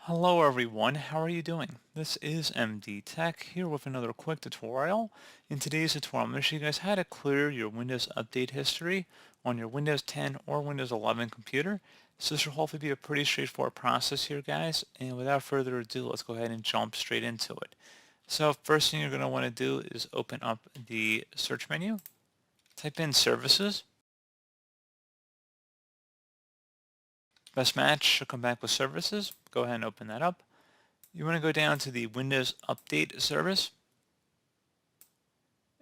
Hello everyone, how are you doing? This is MD Tech here with another quick tutorial. In today's tutorial, I'm going to show you guys how to clear your Windows update history on your Windows 10 or Windows 11 computer. So this will hopefully be a pretty straightforward process here, guys. And without further ado, let's go ahead and jump straight into it. So first thing you're going to want to do is open up the search menu, type in services. Best match should come back with services. Go ahead and open that up. You want to go down to the Windows Update service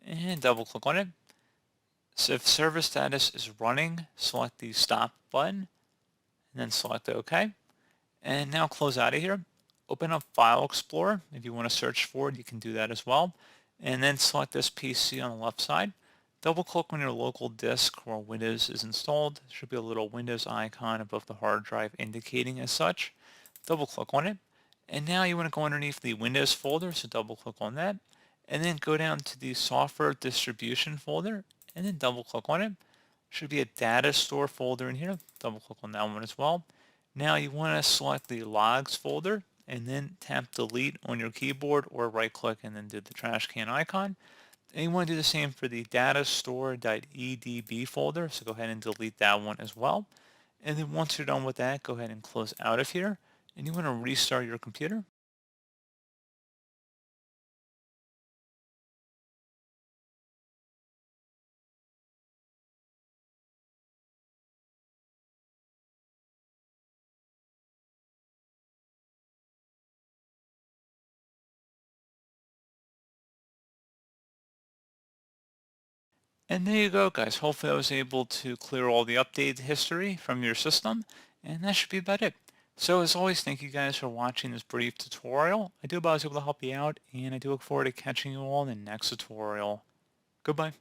and double click on it. So if service status is running, select the stop button and then select OK. And now close out of here. Open up File Explorer. If you want to search for it, you can do that as well. And then select this PC on the left side. Double click on your local disk where Windows is installed. There should be a little Windows icon above the hard drive indicating as such. Double click on it. And now you want to go underneath the Windows folder, so double click on that. And then go down to the software distribution folder and then double click on it. Should be a data store folder in here. Double click on that one as well. Now you want to select the logs folder and then tap delete on your keyboard or right click and then do the trash can icon. And you want to do the same for the data store.edb folder, so go ahead and delete that one as well. And then once you're done with that, go ahead and close out of here. And you want to restart your computer. And there you go, guys. Hopefully I was able to clear all the update history from your system, and that should be about it. So as always, thank you guys for watching this brief tutorial. I do hope I was able to help you out, and I do look forward to catching you all in the next tutorial. Goodbye.